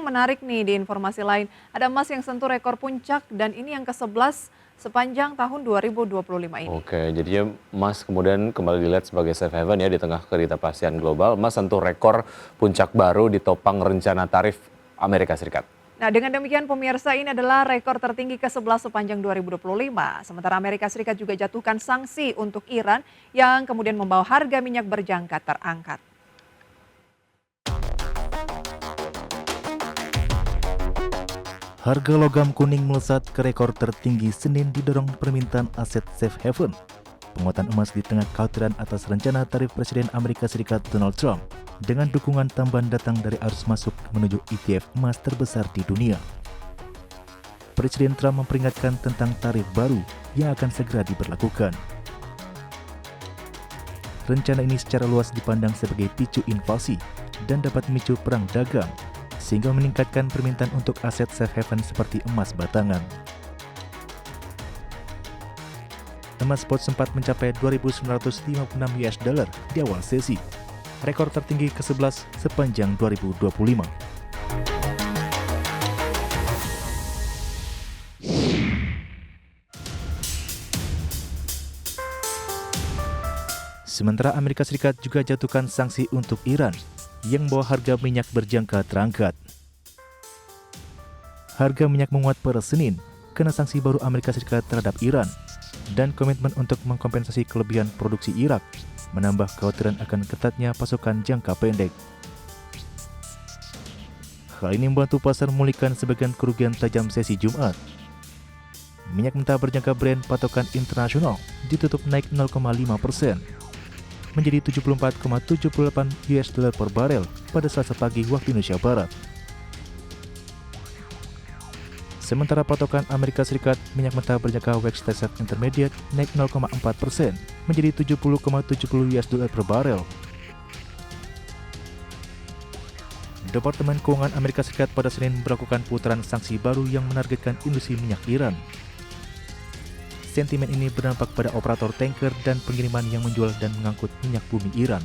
menarik nih di informasi lain. Ada emas yang sentuh rekor puncak dan ini yang ke-11 sepanjang tahun 2025 ini. Oke, jadinya emas kemudian kembali dilihat sebagai safe haven ya di tengah ketidakpastian global. Emas sentuh rekor puncak baru ditopang rencana tarif Amerika Serikat. Nah, dengan demikian pemirsa, ini adalah rekor tertinggi ke-11 sepanjang 2025. Sementara Amerika Serikat juga jatuhkan sanksi untuk Iran yang kemudian membawa harga minyak berjangka terangkat. Harga logam kuning melesat ke rekor tertinggi Senin didorong permintaan aset safe haven. Penguatan emas di tengah kekhawatiran atas rencana tarif Presiden Amerika Serikat Donald Trump dengan dukungan tambahan datang dari arus masuk menuju ETF emas terbesar di dunia. Presiden Trump memperingatkan tentang tarif baru yang akan segera diberlakukan. Rencana ini secara luas dipandang sebagai picu invasi dan dapat memicu perang dagang, sehingga meningkatkan permintaan untuk aset safe haven seperti emas batangan. Emas spot sempat mencapai 2.956 US dollar di awal sesi, rekor tertinggi ke-11 sepanjang 2025. Sementara Amerika Serikat juga jatuhkan sanksi untuk Iran yang membawa harga minyak berjangka terangkat. Harga minyak menguat pada Senin karena sanksi baru Amerika Serikat terhadap Iran dan komitmen untuk mengkompensasi kelebihan produksi Irak, menambah kekhawatiran akan ketatnya pasokan jangka pendek. Hal ini membantu pasar memulihkan sebagian kerugian tajam sesi Jumat. Minyak mentah berjangka Brent patokan internasional ditutup naik 0,5%. Menjadi 74,78 US dollar per barel pada Selasa pagi waktu Indonesia Barat. Sementara patokan Amerika Serikat minyak mentah berjangka West Texas Intermediate naik 0,4% menjadi 70,70 US dollar per barel. Departemen Keuangan Amerika Serikat pada Senin melakukan putaran sanksi baru yang menargetkan industri minyak Iran. Sentimen ini berdampak pada operator tanker dan pengiriman yang menjual dan mengangkut minyak bumi Iran.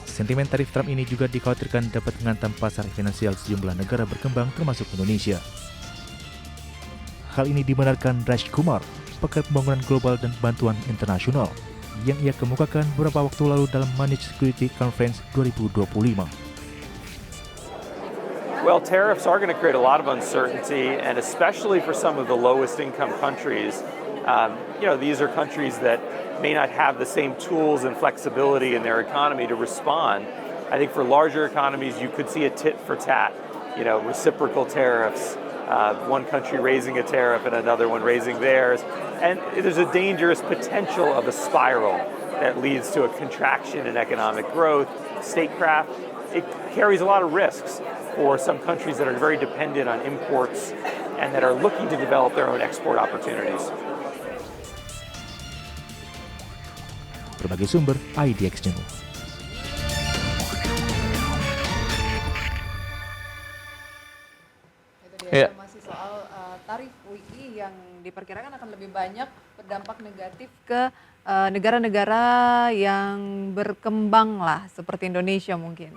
Sentimen tarif Trump ini juga dikhawatirkan dapat menghantam pasar finansial sejumlah negara berkembang termasuk Indonesia. Hal ini dibenarkan Raj Kumar, pakar pembangunan global dan bantuan internasional, yang ia kemukakan beberapa waktu lalu dalam Managed Security Conference 2025. Well, tariffs are going to create a lot of uncertainty, and especially for some of the lowest income countries. These are countries that may not have the same tools and flexibility in their economy to respond. I think for larger economies, you could see a tit for tat, reciprocal tariffs, one country raising a tariff and another one raising theirs. And there's a dangerous potential of a spiral that leads to a contraction in economic growth, statecraft. It carries a lot of risks for some countries that are very dependent on imports and that are looking to develop their own export opportunities. Berbagai sumber IDX Channel. Masih soal tarif UI yang diperkirakan akan lebih banyak berdampak negatif ke negara-negara yang berkembang lah seperti Indonesia mungkin.